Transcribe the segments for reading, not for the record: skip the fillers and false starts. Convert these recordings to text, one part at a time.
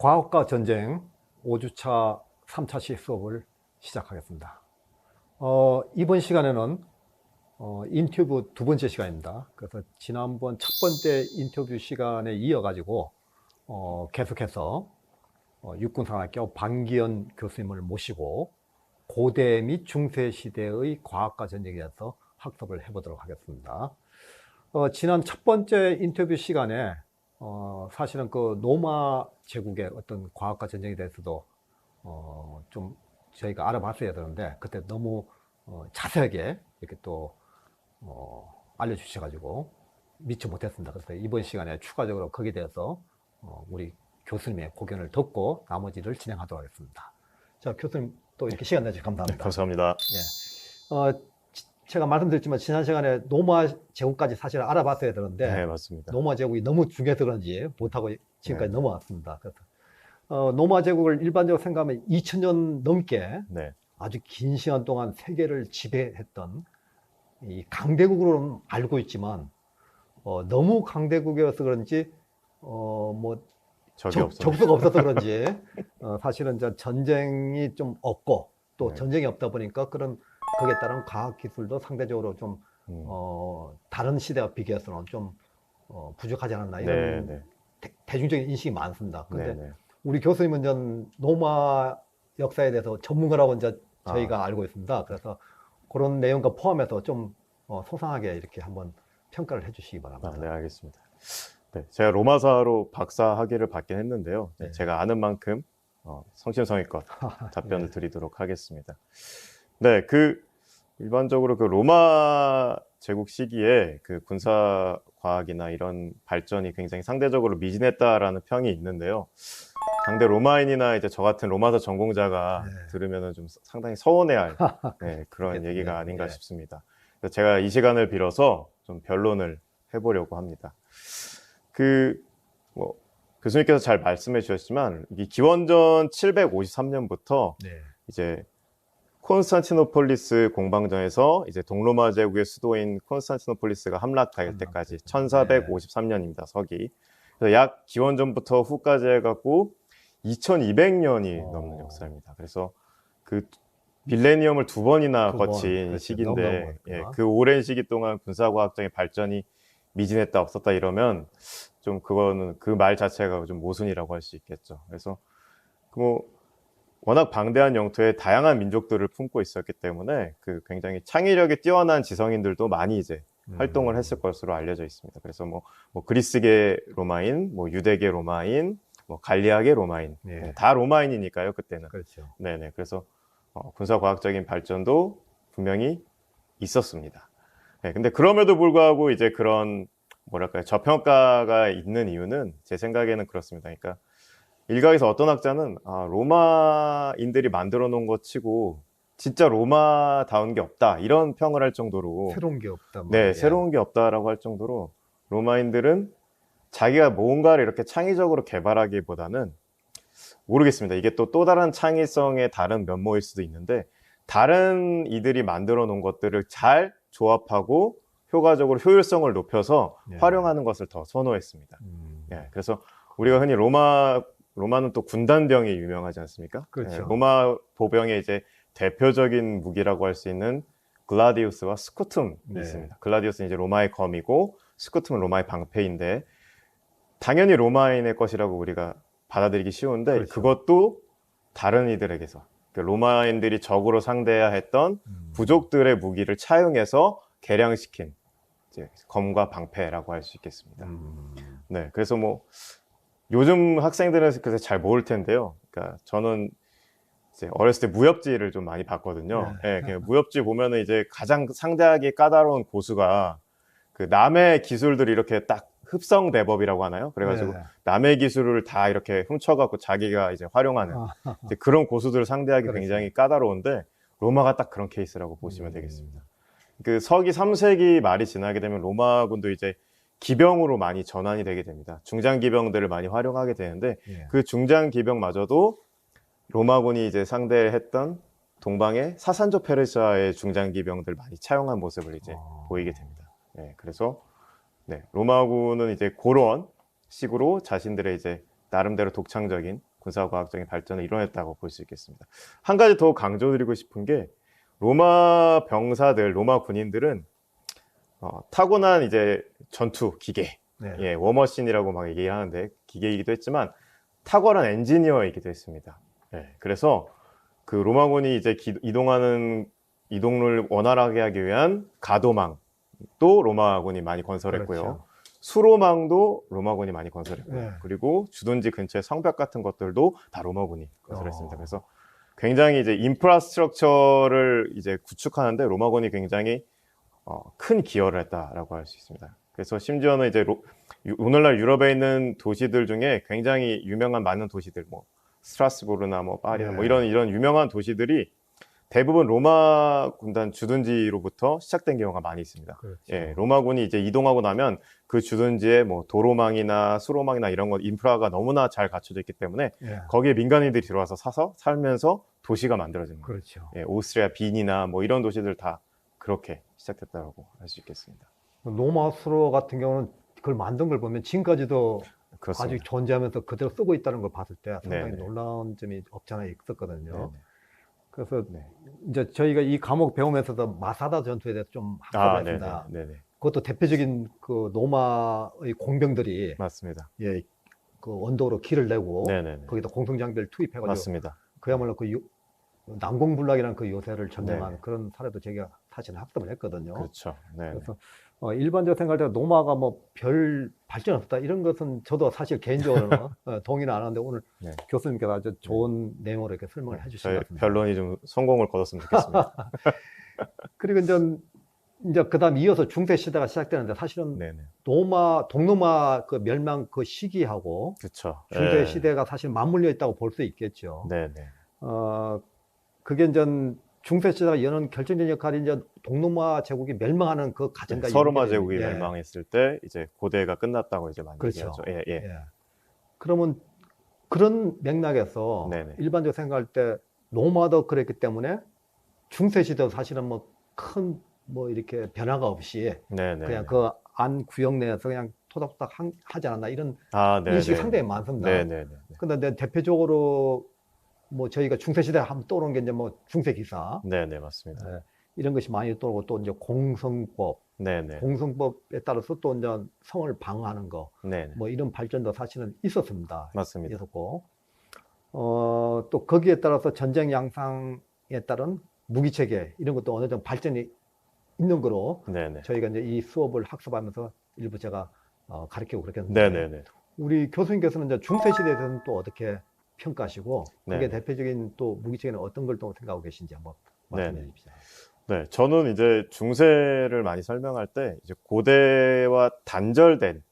과학과 전쟁 5주차 3차 시 수업을 시작하겠습니다. 이번 시간에는 인터뷰 두 번째 시간입니다. 그래서 지난번 첫 번째 인터뷰 시간에 이어가지고 계속해서 육군사관학교 방기현 교수님을 모시고 고대 및 중세 시대의 과학과 전쟁에 대해서 학습을 해보도록 하겠습니다. 지난 첫 번째 인터뷰 시간에 사실은 그 로마 제국의 어떤 과학과 전쟁에 대해서도 좀 저희가 알아봤어야 되는데 그때 너무 자세하게 이렇게 또 알려주셔가지고 미처 못했습니다. 그래서 이번 시간에 추가적으로 거기에 대해서 우리 교수님의 고견을 듣고 나머지를 진행하도록 하겠습니다. 자, 교수님 또 이렇게 시간 내주셔서 감사합니다. 네, 감사합니다. 예. 제가 말씀드렸지만 지난 시간에 로마 제국까지 사실 알아봤어야 되는데 네, 맞습니다. 로마 제국이 너무 중요해서 그런지 못하고 지금까지 네. 넘어왔습니다. 그래서 로마 제국을 일반적으로 생각하면 2000년 넘게 네, 아주 긴 시간 동안 세계를 지배했던 이 강대국으로는 알고 있지만 너무 강대국이어서 그런지 뭐 적수가 없어서 그런지 사실은 전쟁이 좀 없고 또 네. 전쟁이 없다 보니까 그런 거기에 따른 과학 기술도 상대적으로 좀 다른 시대와 비교해서는 좀 부족하지 않았나 이런 네, 대중적인 인식이 많습니다. 근데 네. 우리 교수님은 전 로마 역사에 대해서 전문가라고 이제 저희가 알고 있습니다. 그래서 그런 내용과 포함해서 좀 소상하게 이렇게 한번 평가를 해주시기 바랍니다. 네, 알겠습니다. 네, 제가 로마사로 박사 학위를 받긴 했는데요. 네. 제가 아는 만큼 성심성의껏 답변을 네. 드리도록 하겠습니다. 네, 일반적으로 그 로마 제국 시기에 그 군사 과학이나 이런 발전이 굉장히 상대적으로 미진했다라는 평이 있는데요. 당대 로마인이나 이제 저 같은 로마사 전공자가 들으면은 좀 상당히 서운해할 그런 얘기가 아닌가 싶습니다. 그래서 제가 이 시간을 빌어서 좀 변론을 해보려고 합니다. 교수님께서 잘 말씀해 주셨지만 이 기원전 753년부터 이제 콘스탄티노폴리스 공방전에서 이제 동로마 제국의 수도인 콘스탄티노폴리스가 함락될 때까지 1453년입니다. 서기. 그래서 약 기원전부터 후까지 해갖고 2200년이 넘는 역사입니다. 그래서 그 밀레니엄을 두 번이나 거친 시기인데 그 오랜 시기 동안 군사과학적인 발전이 미진했다 없었다 이러면 좀 그거는 그 말 자체가 좀 모순이라고 할 수 있겠죠. 그래서 워낙 방대한 영토에 다양한 민족들을 품고 있었기 때문에 그 굉장히 창의력이 뛰어난 지성인들도 많이 이제 활동을 했을 것으로 알려져 있습니다. 그래서 뭐 그리스계 로마인, 뭐 유대계 로마인, 뭐 갈리아계 로마인 다 로마인이니까요 그때는. 그렇죠. 네네. 그래서 군사과학적인 발전도 분명히 있었습니다. 네, 근데 그럼에도 불구하고 이제 그런 뭐랄까요 저평가가 있는 이유는 제 생각에는 그렇습니다. 그러니까 일각에서 어떤 학자는 로마인들이 만들어 놓은 것 치고 진짜 로마다운 게 없다 이런 평을 할 정도로 새로운 게 없다. 네, 새로운 게 없다라고 할 정도로 로마인들은 자기가 뭔가를 이렇게 창의적으로 개발하기보다는 모르겠습니다. 이게 또 다른 창의성의 다른 면모일 수도 있는데 다른 이들이 만들어 놓은 것들을 잘 조합하고 효과적으로 효율성을 높여서 활용하는 것을 더 선호했습니다. 그래서 우리가 흔히 로마는 또 군단병이 유명하지 않습니까? 그렇죠. 로마 보병의 이제 대표적인 무기라고 할 수 있는 글라디우스와 스쿠툼이 있습니다. 글라디우스는 이제 로마의 검이고 스쿠툼은 로마의 방패인데 당연히 로마인의 것이라고 우리가 받아들이기 쉬운데 그것도 다른 이들에게서 로마인들이 적으로 상대해야 했던 부족들의 무기를 차용해서 개량시킨 이제 검과 방패라고 할 수 있겠습니다. 네, 그래서 요즘 학생들은 그래서 잘 모를 텐데요. 그러니까 저는 이제 어렸을 때 무협지를 좀 많이 봤거든요. 무협지 보면은 이제 가장 상대하기 까다로운 고수가 그 남의 기술들이 이렇게 딱 흡성대법이라고 하나요? 그래가지고 남의 기술을 다 이렇게 훔쳐갖고 자기가 이제 활용하는 이제 그런 고수들을 상대하기 굉장히 까다로운데 로마가 딱 그런 케이스라고 보시면 되겠습니다. 그 서기 3세기 말이 지나게 되면 로마군도 이제 기병으로 많이 전환이 되게 됩니다. 중장 기병들을 많이 활용하게 되는데 그 중장 기병마저도 로마군이 이제 상대했던 동방의 사산조 페르시아의 중장 기병들 많이 차용한 모습을 이제 보이게 됩니다. 그래서 로마군은 이제 그런 식으로 자신들의 이제 나름대로 독창적인 군사과학적인 발전을 이뤄냈다고 볼 수 있겠습니다. 한 가지 더 강조드리고 싶은 게 로마 병사들, 로마 군인들은 타고난 이제 전투 기계, 네. 예, 워머신이라고 막 얘기하는데 기계이기도 했지만 탁월한 엔지니어이기도 했습니다. 예, 그래서 그 로마군이 이제 이동을 원활하게 하기 위한 가도망도 로마군이 많이 건설했고요. 그렇죠. 수로망도 로마군이 많이 건설했고요. 네. 그리고 주둔지 근처의 성벽 같은 것들도 다 로마군이 건설했습니다. 그래서 굉장히 이제 인프라스트럭처를 이제 구축하는데 로마군이 굉장히 큰 기여를 했다라고 할 수 있습니다. 그래서 심지어는 이제 오늘날 유럽에 있는 도시들 중에 굉장히 유명한 많은 도시들, 뭐 스트라스부르나 뭐 파리나 네. 뭐 이런 유명한 도시들이 대부분 로마 군단 주둔지로부터 시작된 경우가 많이 있습니다. 그렇죠. 예, 로마군이 이제 이동하고 나면 그 주둔지에 뭐 도로망이나 수로망이나 이런 것 인프라가 너무나 잘 갖춰져 있기 때문에 예. 거기에 민간인들이 들어와서 사서 살면서 도시가 만들어지는 거예요. 그렇죠. 예, 오스트리아 빈이나 뭐 이런 도시들 다 그렇게 시작됐다고 할 수 있겠습니다. 로마 수로 같은 경우는 그걸 만든 걸 보면 지금까지도 그렇습니다. 아직 존재하면서 그대로 쓰고 있다는 걸 봤을 때 상당히 네네. 놀라운 점이 없지 않아 있었거든요. 네네. 그래서 네. 이제 저희가 이 과목 배우면서도 마사다 전투에 대해서 좀 학습을 네네. 했습니다. 네네. 그것도 대표적인 그 로마의 공병들이 맞습니다. 예, 그 언덕으로 길을 내고 네네네. 거기다 공성장비를 투입해가지고 맞습니다. 그야말로 그 난공불락이라는 그 요새를 점령한 네네. 그런 사례도 제가 사실은 학습을 했거든요. 그렇죠. 네. 그래서 일반적으로 생각할 때 로마가 뭐 별 발전 없다 이런 것은 저도 사실 개인적으로는 동의는 안 하는데 오늘 네. 교수님께서 아주 좋은 내용으로 이렇게 설명을 해주신 저희 것 같습니다. 변론이 좀 성공을 거뒀으면 좋겠습니다. 그리고 이제 그다음 이어서 중세 시대가 시작되는데 사실은 네네. 동로마 그 멸망 그 시기하고 그렇죠. 중세 네. 시대가 사실 맞물려 있다고 볼 수 있겠죠. 네네. 그게 이제 중세 시대가 여는 결정적인 역할이 이제 동로마 제국이 멸망하는 그 과정과 서로마 연결이- 제국이 예. 멸망했을 때 이제 고대가 끝났다고 이제 많이 그렇죠. 얘기하죠. 예, 예. 예. 그러면 그런 맥락에서 네네. 일반적으로 생각할 때 로마도 그랬기 때문에 중세 시대도 사실은 뭐 큰 뭐 이렇게 변화가 없이 네네. 그냥 그 안 구역 내에서 그냥 토닥토닥 하지 않았나 이런 네네. 인식이 상당히 많습니다. 네네네. 근데 대표적으로 뭐 저희가 중세 시대에 한번 떠오르는 게 이제 뭐 중세 기사 네네, 맞습니다. 이런 것이 많이 떠오르고 또 이제 공성법, 네네. 공성법에 따라서 또 이제 성을 방어하는 거 네네. 뭐 이런 발전도 사실은 있었습니다. 맞습니다. 있었고 또 거기에 따라서 전쟁 양상에 따른 무기 체계 이런 것도 어느 정도 발전이 있는 거로 네네. 저희가 이제 이 수업을 학습하면서 일부 제가 가르치고 그렇게 했는데 네네네. 우리 교수님께서는 이제 중세 시대에 대해서는 또 어떻게 평가하시고 그게 네. 대표적인 또 무기 체계는 어떤 걸 또 생각하고 계신지 한번 말씀해 네네. 주십시오. 네, 저는 이제 중세를 많이 설명할 때 이제 고대와 단절된,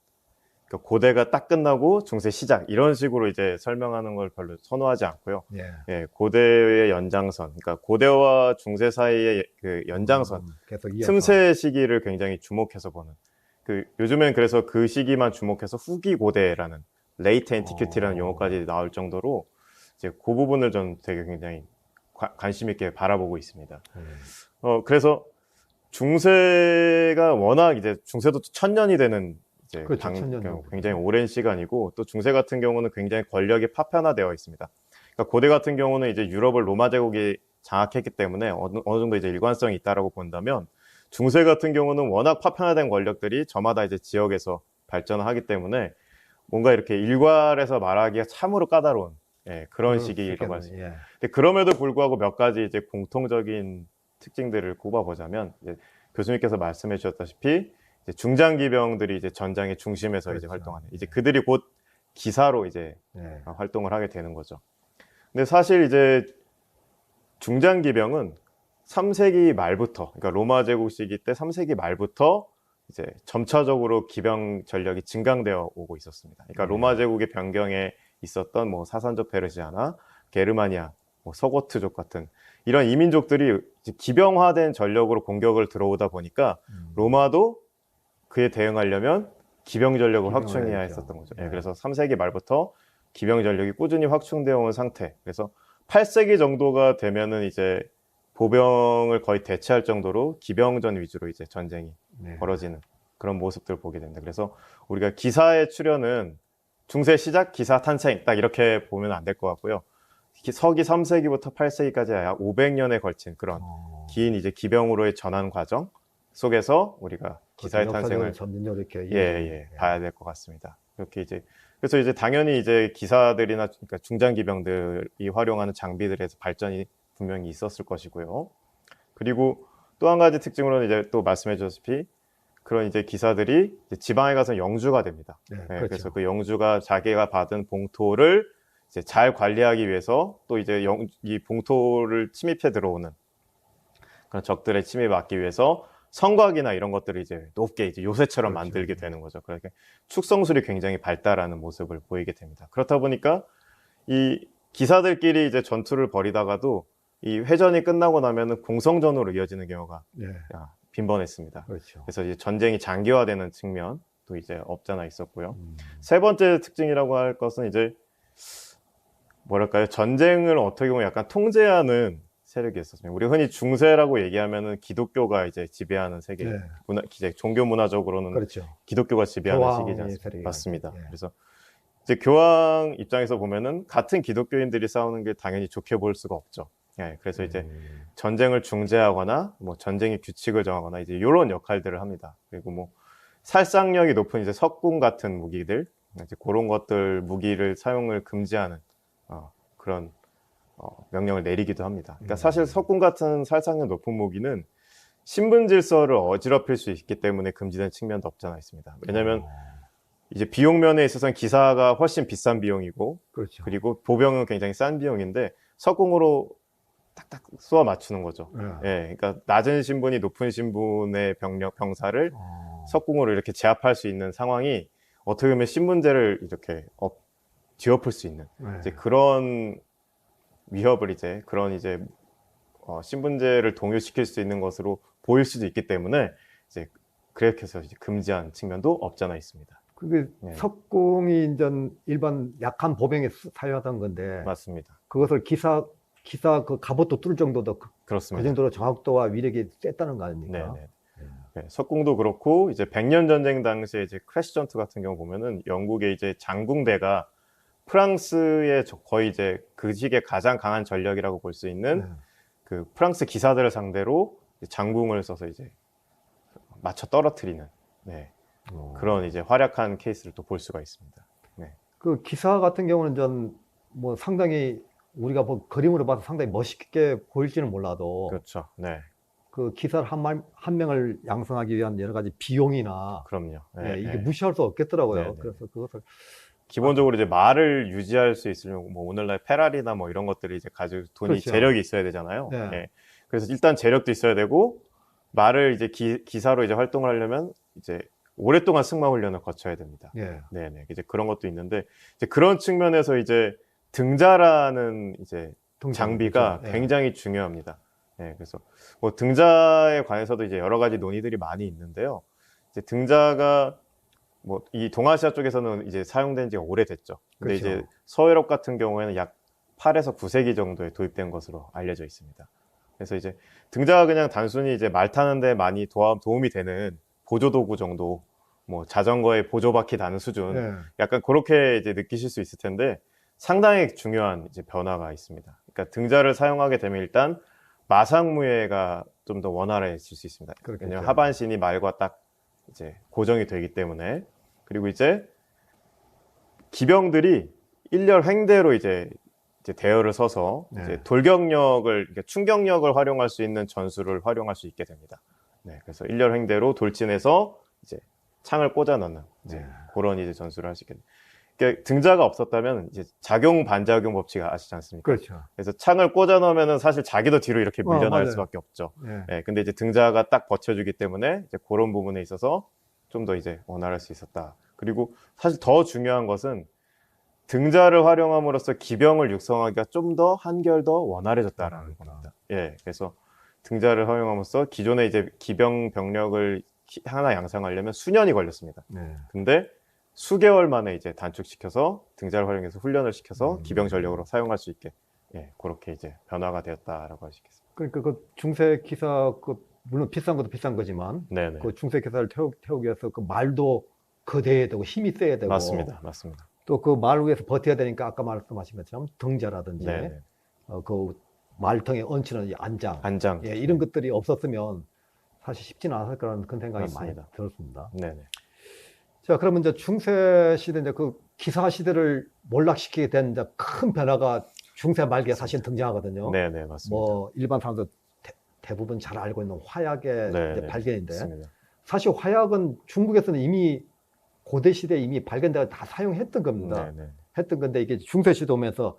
그러니까 고대가 딱 끝나고 중세 시작 이런 식으로 이제 설명하는 걸 별로 선호하지 않고요. 예. 예, 고대의 연장선, 그러니까 고대와 중세 사이의 그 연장선, 계속 이어서. 틈새 시기를 굉장히 주목해서 보는. 요즘엔 그래서 그 시기만 주목해서 후기 고대라는 레이트 앤티큐티라는 용어까지 나올 정도로 이제 그 부분을 전 되게 굉장히 관심 있게 바라보고 있습니다. 그래서 중세가 워낙 이제 중세도 1000년이 되는 이제 그렇죠, 1000년 굉장히 오랜 시간이고 또 중세 같은 경우는 굉장히 권력이 파편화되어 있습니다. 그러니까 고대 같은 경우는 이제 유럽을 로마 제국이 장악했기 때문에 어느 정도 이제 일관성이 있다라고 본다면 중세 같은 경우는 워낙 파편화된 권력들이 저마다 이제 지역에서 발전을 하기 때문에 뭔가 이렇게 일괄해서 말하기가 참으로 까다로운 그런 시기라고 할 수 있습니다. 예. 근데 그럼에도 불구하고 몇 가지 이제 공통적인 특징들을 꼽아보자면 이제 교수님께서 말씀해 주셨다시피 이제 중장기병들이 이제 전장의 중심에서 이제 그렇죠. 활동하는 이제 그들이 곧 기사로 이제 예. 활동을 하게 되는 거죠. 근데 사실 이제 중장기병은 3세기 말부터, 그러니까 로마 제국 시기 때 3세기 말부터 이제 점차적으로 기병 전력이 증강되어 오고 있었습니다. 그러니까 로마 제국의 변경에 있었던 뭐 사산족 페르시아나 게르마니아, 뭐 서고트족 같은 이런 이민족들이 기병화된 전력으로 공격을 들어오다 보니까 로마도 그에 대응하려면 기병 전력을 기병을 확충해야 해야죠. 했었던 거죠. 네. 그래서 3세기 말부터 기병 전력이 꾸준히 확충되어 온 상태. 그래서 8세기 정도가 되면은 이제 보병을 거의 대체할 정도로 기병전 위주로 이제 전쟁이 네. 벌어지는 그런 모습들을 보게 됩니다. 그래서 우리가 기사의 출현은 중세 시작 기사 탄생 딱 이렇게 보면 안 될 것 같고요. 서기 3세기부터 8세기까지 약 500년에 걸친 그런 긴 이제 기병으로의 전환 과정 속에서 우리가 기사의 탄생을 점진적으로 이렇게 봐야 될 것 같습니다. 이렇게 이제 그래서 이제 당연히 이제 기사들이나 그러니까 중장 기병들이 활용하는 장비들에서 발전이 분명히 있었을 것이고요. 그리고 또 한 가지 특징으로는 이제 또 말씀해 주셨다시피 그런 이제 기사들이 이제 지방에 가서 영주가 됩니다. 그렇죠. 그래서 그 영주가 자기가 받은 봉토를 이제 잘 관리하기 위해서 또 이제 이 봉토를 침입해 들어오는 그런 적들의 침입을 막기 위해서 성곽이나 이런 것들을 이제 높게 이제 요새처럼 그렇죠. 만들게 되는 거죠. 그러니까 축성술이 굉장히 발달하는 모습을 보이게 됩니다. 그렇다 보니까 이 기사들끼리 이제 전투를 벌이다가도 이 회전이 끝나고 나면은 공성전으로 이어지는 경우가 빈번했습니다. 그렇죠. 그래서 이제 전쟁이 장기화되는 측면도 이제 없잖아 있었고요. 세 번째 특징이라고 할 것은 이제 뭐랄까요? 전쟁을 어떻게 보면 약간 통제하는 세력이 있었습니다. 우리 흔히 중세라고 얘기하면은 기독교가 이제 지배하는 세계, 이제 종교 문화적으로는 그렇죠. 기독교가 지배하는 시기지 않습니까? 맞습니다. 예. 그래서 이제 교황 입장에서 보면은 같은 기독교인들이 싸우는 게 당연히 좋게 볼 수가 없죠. 예, 그래서 이제 전쟁을 중재하거나 뭐 전쟁의 규칙을 정하거나 이제 이런 역할들을 합니다. 그리고 뭐 살상력이 높은 이제 석궁 같은 무기들, 이제 그런 것들 무기를 사용을 금지하는 그런 명령을 내리기도 합니다. 그러니까 사실 석궁 같은 살상력 높은 무기는 신분 질서를 어지럽힐 수 있기 때문에 금지된 측면도 없잖아 있습니다. 왜냐하면 이제 비용 면에 있어서는 기사가 훨씬 비싼 비용이고, 그렇죠. 그리고 보병은 굉장히 싼 비용인데 석궁으로 딱딱 쏘아 맞추는 거죠. 예, 그러니까 낮은 신분이 높은 신분의 병사를 석궁으로 이렇게 제압할 수 있는 상황이 어떻게 보면 신분제를 이렇게 뒤엎을 수 있는 이제 그런 위협을 이제 그런 이제 신분제를 동요시킬 수 있는 것으로 보일 수도 있기 때문에 이제 그렇게 해서 이제 금지한 측면도 없잖아 있습니다. 그게 석궁이 이제 일반 약한 보병에 사용하던 건데 맞습니다. 그것을 기사 그 갑옷도 뚫을 정도도 그렇습니다. 그 정도로 정확도와 위력이 셌다는 거 아닙니까? 네, 석궁도 그렇고 이제 백년 전쟁 당시에 이제 크래시 전투 같은 경우 보면은 영국의 이제 장궁대가 프랑스의 거의 이제 그 시기에 가장 강한 전력이라고 볼 수 있는 그 프랑스 기사들을 상대로 장궁을 써서 이제 맞춰 떨어뜨리는 그런 이제 활약한 케이스를 또 볼 수가 있습니다. 그 기사 같은 경우는 전 뭐 상당히 우리가 뭐 그림으로 봐서 상당히 멋있게 보일지는 몰라도 그렇죠. 네. 그 기사를 한 명을 양성하기 위한 여러 가지 비용이나 그럼요. 이게 무시할 수 없겠더라고요. 그래서 그것을 기본적으로 이제 말을 유지할 수 있으려면 뭐 오늘날 페라리나 뭐 이런 것들이 이제 가지고 돈이 그렇죠. 재력이 있어야 되잖아요. 그래서 일단 재력도 있어야 되고 말을 이제 기사로 이제 활동을 하려면 이제 오랫동안 승마 훈련을 거쳐야 됩니다. 네네. 이제 그런 것도 있는데 이제 그런 측면에서 이제 등자라는 이제 장비가 그렇죠. 굉장히 중요합니다. 그래서 뭐 등자에 관해서도 이제 여러 가지 논의들이 많이 있는데요. 이제 등자가 뭐 이 동아시아 쪽에서는 이제 사용된 지가 오래됐죠. 근데 그렇죠. 이제 서유럽 같은 경우에는 약 8에서 9세기 정도에 도입된 것으로 알려져 있습니다. 그래서 이제 등자가 그냥 단순히 이제 말 타는데 많이 도움이 되는 보조도구 정도, 뭐 자전거에 보조바퀴 다는 수준, 약간 그렇게 이제 느끼실 수 있을 텐데 상당히 중요한 이제 변화가 있습니다. 그러니까 등자를 사용하게 되면 일단 마상무예가 좀 더 원활해질 수 있습니다. 그렇겠죠. 왜냐하면 하반신이 말과 딱 이제 고정이 되기 때문에. 그리고 이제 기병들이 일렬 횡대로 이제 대열을 서서 이제 돌격력을, 그러니까 충격력을 활용할 수 있는 전술을 활용할 수 있게 됩니다. 그래서 일렬 횡대로 돌진해서 이제 창을 꽂아 넣는 그런 이제 전술을 할 수 있게 됩니다. 그러니까 등자가 없었다면 이제 작용 반작용 법칙 아시지 않습니까? 그렇죠. 그래서 창을 꽂아 넣으면은 사실 자기도 뒤로 이렇게 밀려날 수밖에 없죠. 근데 이제 등자가 딱 버텨주기 때문에 이제 그런 부분에 있어서 좀 더 이제 원활할 수 있었다. 그리고 사실 더 중요한 것은 등자를 활용함으로써 기병을 육성하기가 좀 더 한결 더 원활해졌다라는 겁니다. 그래서 등자를 활용함으로써 기존의 이제 기병 병력을 하나 양성하려면 수년이 걸렸습니다. 근데 수개월 만에 이제 단축시켜서 등자를 활용해서 훈련을 시켜서 기병 전력으로 사용할 수 있게 그렇게 이제 변화가 되었다라고 할 수 있겠습니다. 그러니까 그 중세 기사 물론 비싼 것도 비싼 거지만 그 중세 기사를 태우기 위해서 그 말도 거대해야 되고 힘이 세야 되고 맞습니다. 또 또 그 말 위에서 버텨야 되니까 아까 말씀하신 것처럼 등자라든지 네네. 그 말통에 얹히는 이 안장, 안장. 예, 이런 것들이 없었으면 사실 쉽지는 않았을 거라는 그런 생각이 맞습니다. 많이 들었습니다. 네네. 자, 그러면 이제 중세 시대 이제 그 기사 시대를 몰락시키게 된 이제 큰 변화가 중세 말기에 사실 등장하거든요. 네네, 맞습니다. 뭐 일반 사람들 대부분 잘 알고 있는 화약의 네네, 이제 발견인데 맞습니다. 사실 화약은 중국에서는 이미 고대 시대에 이미 발견되어 다 사용했던 겁니다. 네네. 했던 건데 이게 중세 시대 오면서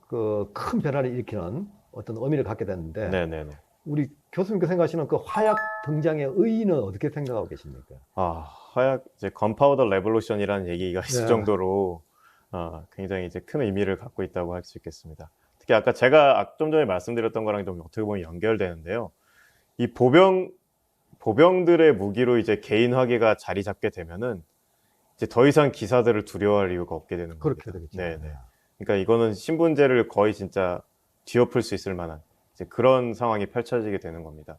그 큰 변화를 일으키는 어떤 의미를 갖게 됐는데 네네네. 우리 교수님께서 생각하시는 그 화약 등장의 의의는 어떻게 생각하고 계십니까? 화약, 이제 건파우더 레볼루션이라는 얘기가 있을 네. 정도로 굉장히 이제 큰 의미를 갖고 있다고 할 수 있겠습니다. 특히 아까 제가 좀 전에 말씀드렸던 거랑 좀 어떻게 보면 연결되는데요. 이 보병들의 무기로 이제 개인 화기가 자리 잡게 되면은 이제 더 이상 기사들을 두려워할 이유가 없게 되는 겁니다. 그렇게 되겠죠. 네네. 그러니까 이거는 신분제를 거의 진짜 뒤엎을 수 있을 만한 이제 그런 상황이 펼쳐지게 되는 겁니다.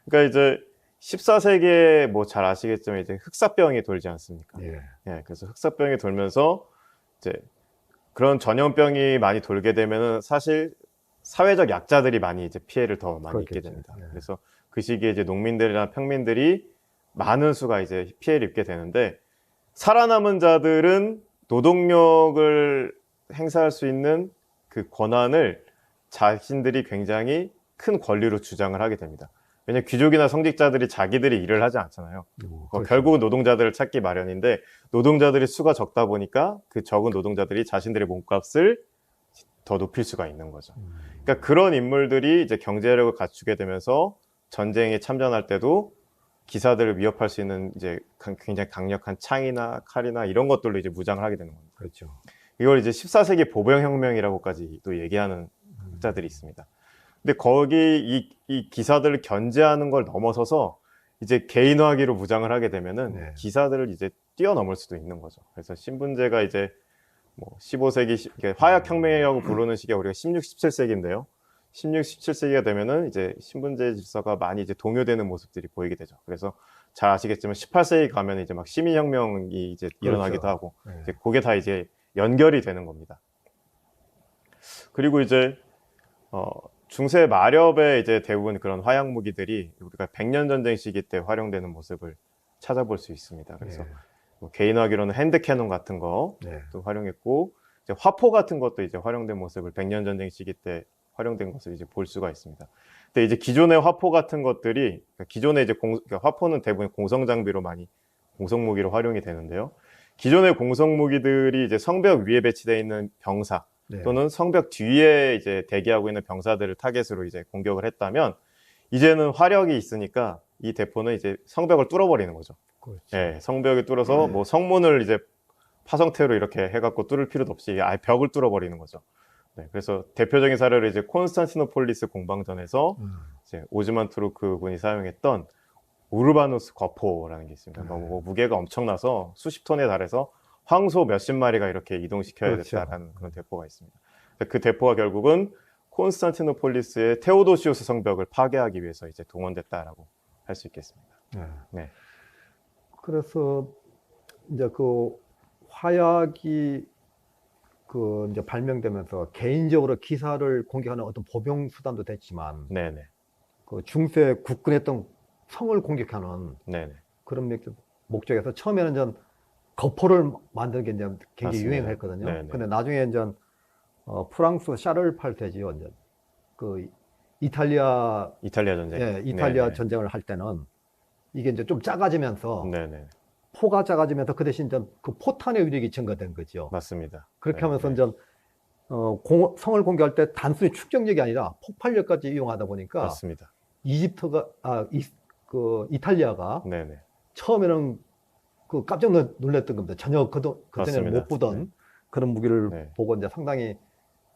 그러니까 이제 14세기에 뭐 잘 아시겠지만 이제 흑사병이 돌지 않습니까? 예. 예, 그래서 흑사병이 돌면서 이제 그런 전염병이 많이 돌게 되면은 사실 사회적 약자들이 많이 이제 피해를 더 많이 입게 그렇겠죠. 됩니다. 예. 그래서 그 시기에 이제 농민들이나 평민들이 많은 수가 이제 피해를 입게 되는데 살아남은 자들은 노동력을 행사할 수 있는 그 권한을 자신들이 굉장히 큰 권리로 주장을 하게 됩니다. 왜냐하면 귀족이나 성직자들이 자기들이 일을 하지 않잖아요. 그렇죠. 결국은 노동자들을 찾기 마련인데 노동자들이 수가 적다 보니까 그 적은 노동자들이 자신들의 몸값을 더 높일 수가 있는 거죠. 그러니까 그런 인물들이 이제 경제력을 갖추게 되면서 전쟁에 참전할 때도 기사들을 위협할 수 있는 이제 굉장히 강력한 창이나 칼이나 이런 것들로 이제 무장을 하게 되는 겁니다. 그렇죠. 이걸 이제 14세기 보병혁명이라고까지 또 얘기하는 학자들이 있습니다. 근데 거기 이 기사들을 견제하는 걸 넘어서서 이제 개인화기로 무장을 하게 되면은 네. 기사들을 이제 뛰어넘을 수도 있는 거죠. 그래서 신분제가 이제 뭐 15세기 화약혁명이라고 부르는 시기가 우리가 16, 17세기인데요. 16, 17세기가 되면은 이제 신분제 질서가 많이 이제 동요되는 모습들이 보이게 되죠. 그래서 잘 아시겠지만 18세기 가면 이제 막 시민혁명이 이제 일어나기도 그렇죠. 하고 네. 이제 그게 다 이제 연결이 되는 겁니다. 그리고 이제 중세 마렵에 이제 대부분 그런 화약 무기들이 우리가 백년 전쟁 시기 때 활용되는 모습을 찾아볼 수 있습니다. 그래서 네. 뭐 개인화기로는 핸드 캐논 같은 거 네. 또 활용했고 이제 화포 같은 것도 이제 활용된 모습을 백년 전쟁 시기 때 활용된 것을 이제 볼 수가 있습니다. 근데 이제 기존의 화포 같은 것들이 그러니까 기존의 이제 그러니까 화포는 대부분 공성 장비로 많이 공성 무기로 활용이 되는데요. 기존의 공성 무기들이 이제 성벽 위에 배치되어 있는 병사 네. 또는 성벽 뒤에 이제 대기하고 있는 병사들을 타겟으로 이제 공격을 했다면 이제는 화력이 있으니까 이 대포는 이제 성벽을 뚫어버리는 거죠. 그렇죠. 예, 성벽을 뚫어서 뭐 성문을 이제 파성태로 이렇게 해갖고 뚫을 필요도 없이 아예 벽을 뚫어버리는 거죠. 네, 그래서 대표적인 사례로 이제 콘스탄티노폴리스 공방전에서 이제 오즈만 투르크 군이 사용했던 우르바누스 거포라는 게 있습니다. 뭐 무게가 엄청나서 수십 톤에 달해서 황소 몇십 마리가 이렇게 이동시켜야 그렇죠. 됐다라는 그런 대포가 있습니다. 그 대포가 결국은 콘스탄티노폴리스의 테오도시우스 성벽을 파괴하기 위해서 이제 동원됐다라고 할 수 있겠습니다. 네. 네. 그래서 이제 그 화약이 그 이제 발명되면서 개인적으로 기사를 공격하는 어떤 보병 수단도 됐지만 네네. 그 중세 국군했던 성을 공격하는 네네. 그런 목적에서 처음에는 전 거포를 만드는 게 이제 굉장히 맞습니다. 유행했거든요. 네네. 근데 나중에 이제 프랑스 샤를팔테지요. 이제 그 이탈리아 전쟁. 예, 이탈리아 네네. 전쟁을 할 때는 이게 이제 좀 작아지면서 네네. 포가 작아지면서 그 대신 이제 그 포탄의 위력이 증가된 거죠. 맞습니다. 그렇게 네, 하면서 네. 이제 성을 공격할 때 단순히 축적력이 아니라 폭발력까지 이용하다 보니까 맞습니다. 이탈리아가 네네. 처음에는 그 깜짝 놀랐던 겁니다. 전혀 그전에는 맞습니다. 못 보던 네. 그런 무기를 네. 보고 이제 상당히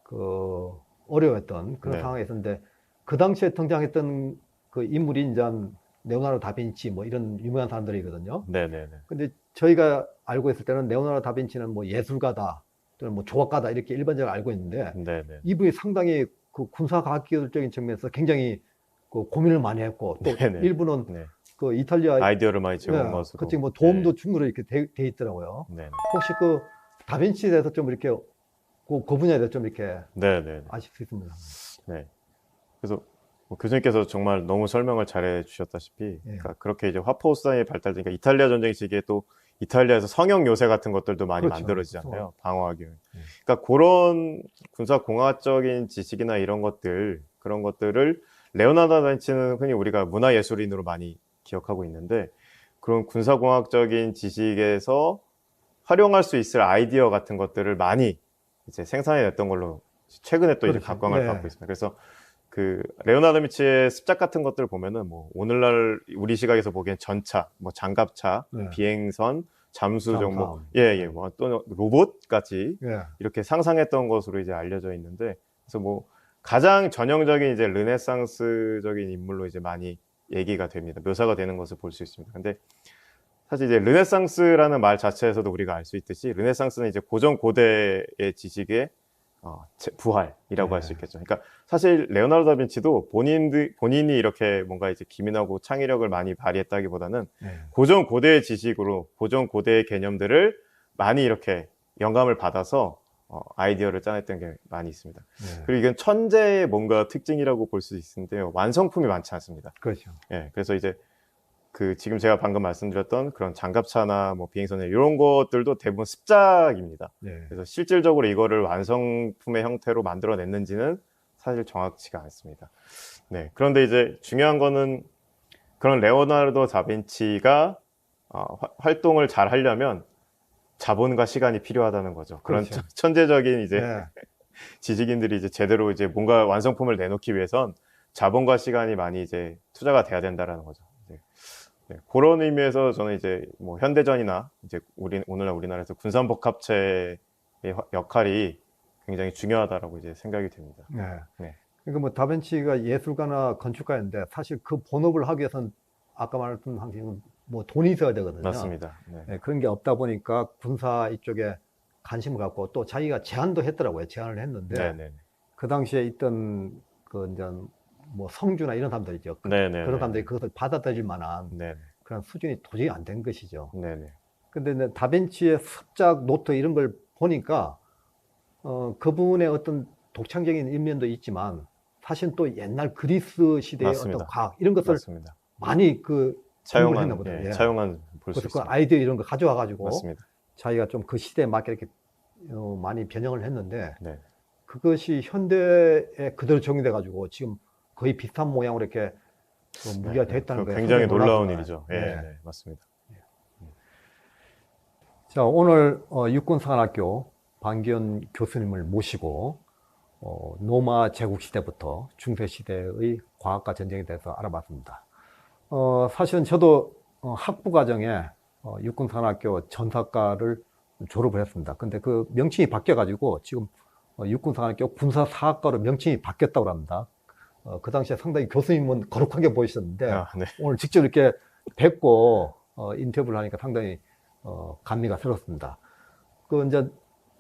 그 어려웠던 그런 네. 상황이 있었는데 그 당시에 등장했던 그 인물이 이제 레오나르도 다빈치 뭐 이런 유명한 사람들이거든요. 네네네. 근데 저희가 알고 있을 때는 레오나르도 다빈치는 뭐 예술가다 또는 뭐 조각가다 이렇게 일반적으로 알고 있는데 네네. 이분이 상당히 그 군사과학기술적인 측면에서 굉장히 그 고민을 많이 했고 또 네네. 일부는 네. 그 이탈리아 아이디어를 많이 제공한 것으로. 그치 뭐 도움도 준 거로 이렇게 돼 있더라고요. 네네. 혹시 그 다빈치에 대해서 좀 이렇게 그 분야에 대해서 좀 이렇게 네네. 아실 수 있습니다. 네. 그래서 뭐 교수님께서 정말 너무 설명을 잘해 주셨다시피, 예. 그러니까 그렇게 이제 화포수단이 발달되니까 이탈리아 전쟁 시기에 또 이탈리아에서 성형 요새 같은 것들도 많이 그렇죠. 만들어지잖아요. 방어하기 위해. 예. 그러니까 그런 군사공학적인 지식이나 이런 것들, 그런 것들을 레오나르도 다빈치는 흔히 우리가 문화예술인으로 많이 기억하고 있는데, 그런 군사공학적인 지식에서 활용할 수 있을 아이디어 같은 것들을 많이 이제 생산해냈던 걸로 최근에 또 이제 그렇죠. 각광을 예. 받고 있습니다. 그래서 그 레오나르도 다빈치의 습작 같은 것들 보면은 뭐 오늘날 우리 시각에서 보기엔 전차, 뭐 장갑차, 네. 비행선, 잠수정, 뭐 잠수함. 예예, 뭐 또는 로봇까지 예. 이렇게 상상했던 것으로 이제 알려져 있는데, 그래서 뭐 가장 전형적인 이제 르네상스적인 인물로 이제 많이 얘기가 됩니다. 묘사가 되는 것을 볼 수 있습니다. 근데 사실 이제 르네상스라는 말 자체에서도 우리가 알 수 있듯이 르네상스는 이제 고전 고대의 지식의 부활이라고 할 수 네. 있겠죠. 그러니까 사실 레오나르도 다빈치도 본인이 이렇게 뭔가 이제 기민하고 창의력을 많이 발휘했다기보다는 예. 고전 고대의 지식으로 고전 고대의 개념들을 많이 이렇게 영감을 받아서 아이디어를 짜냈던 게 많이 있습니다. 예. 그리고 이건 천재의 뭔가 특징이라고 볼 수 있는데요. 완성품이 많지 않습니다. 그렇죠. 예, 그래서 이제 그 지금 제가 방금 말씀드렸던 그런 장갑차나 뭐 비행선 이런 것들도 대부분 습작입니다. 예. 그래서 실질적으로 이거를 완성품의 형태로 만들어냈는지는 사실 정확치가 않습니다. 네, 그런데 이제 중요한 거는 그런 레오나르도 다빈치가 활동을 잘 하려면 자본과 시간이 필요하다는 거죠. 그런 그렇죠. 천재적인 이제 예. 지식인들이 이제 제대로 이제 뭔가 완성품을 내놓기 위해선 자본과 시간이 많이 이제 투자가 돼야 된다라는 거죠. 네, 그런 의미에서 저는 이제 뭐 현대전이나 이제 오늘날 우리나라에서 군산복합체의 역할이 굉장히 중요하다라고 이제 생각이 됩니다. 네. 네. 그러니까 뭐 다빈치가 예술가나 건축가인데 사실 그 본업을 하기 위해서는 아까 말했던 방식은 뭐 돈이 있어야 되거든요. 맞습니다. 네. 네, 그런 게 없다 보니까 군사 이쪽에 관심을 갖고 또 자기가 제안도 했더라고요. 제안을 했는데 네네. 그 당시에 있던 그 이제 뭐 성주나 이런 사람들 있죠. 네네. 그런 사람들이 그것을 받아들일 만한 네네. 그런 수준이 도저히 안 된 것이죠. 네네. 근데 이제 다빈치의 습작 노트 이런 걸 보니까 그분의 어떤 독창적인 일면도 있지만 사실 또 옛날 그리스 시대의 맞습니다. 어떤 과학 이런 것을 맞습니다. 많이 그 공부를 했나 차용한, 보다. 예, 예. 차용한 볼 수 그래서 그 있습니다. 아이디어 이런 거 가져와 가지고 맞습니다. 자기가 좀 그 시대에 맞게 이렇게 많이 변형을 했는데 네. 그것이 현대에 그대로 적용돼 가지고 지금 거의 비슷한 모양으로 이렇게 무기가 네, 됐다는 그 거예요. 굉장히 상당히 놀라운 놀랍습니다. 일이죠. 예, 네. 네, 맞습니다. 자, 오늘 육군사관학교 방기현 교수님을 모시고 로마 제국 시대부터 중세 시대의 과학과 전쟁에 대해서 알아봤습니다. 사실은 저도 학부 과정에 육군사관학교 전사과를 졸업을 했습니다. 근데 그 명칭이 바뀌어가지고 지금 육군사관학교 군사사학과로 명칭이 바뀌었다고 합니다. 그 당시에 상당히 교수님은 거룩하게 보이셨는데 네. 오늘 직접 이렇게 뵙고 인터뷰를 하니까 상당히 감미가 새롭습니다. 그 이제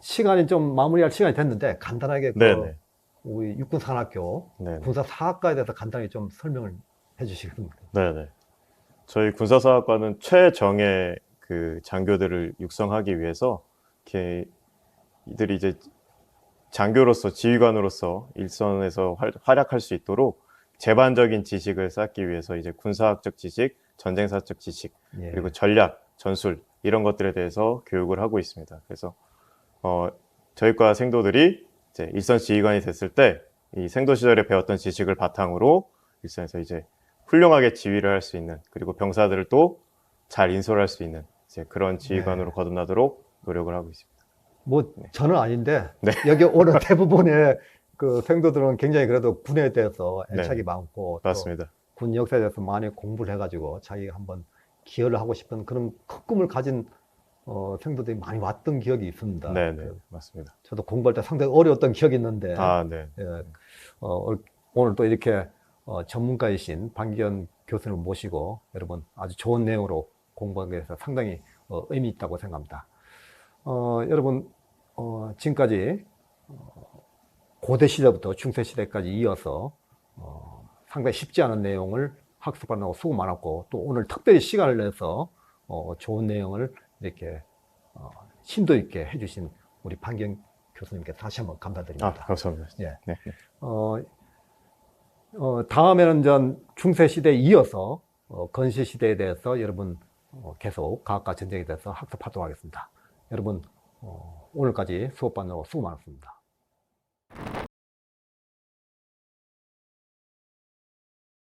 시간이 좀 마무리할 시간이 됐는데 간단하게 네네. 우리 육군사관학교 네네. 군사사학과에 대해서 간단히 좀 설명을 해주시겠습니까? 네네. 저희 군사사학과는 최정예 그 장교들을 육성하기 위해서 이렇게 이들이 이제 장교로서 지휘관으로서 일선에서 활약할 수 있도록 제반적인 지식을 쌓기 위해서 이제 군사학적 지식, 전쟁사적 지식, 예. 그리고 전략, 전술 이런 것들에 대해서 교육을 하고 있습니다. 그래서 저희과 생도들이 이제 일선 지휘관이 됐을 때 이 생도 시절에 배웠던 지식을 바탕으로 일선에서 이제 훌륭하게 지휘를 할 수 있는, 그리고 병사들을 또 잘 인솔할 수 있는 이제 그런 지휘관으로 거듭나도록 노력을 하고 있습니다. 뭐 저는 아닌데 네. 여기 오는 대부분의 그 생도들은 굉장히 그래도 군에 대해서 애착이 네. 많고 맞습니다. 군 역사에 대해서 많이 공부를 해가지고 자기가 한번 기여를 하고 싶은 그런 큰 꿈을 가진 생도들이 많이 왔던 기억이 있습니다. 네네, 맞습니다. 저도 공부할 때 상당히 어려웠던 기억이 있는데 네. 예, 오늘 또 이렇게 전문가이신 방기현 교수님을 모시고 여러분 아주 좋은 내용으로 공부하기 위해서 상당히 의미 있다고 생각합니다. 여러분 지금까지 고대 시대부터 중세 시대까지 이어서 상당히 쉽지 않은 내용을 학습하느라고 수고 많았고 또 오늘 특별히 시간을 내서 좋은 내용을 이렇게 심도 있게 해주신 우리 판경 교수님께 다시 한번 감사드립니다. 감사합니다. 예. 네. 다음에는 전 중세시대에 이어서 건시시대에 대해서 여러분 계속 과학과 전쟁에 대해서 학습하도록 하겠습니다. 여러분 오늘까지 수업 받느라고 수고 많았습니다.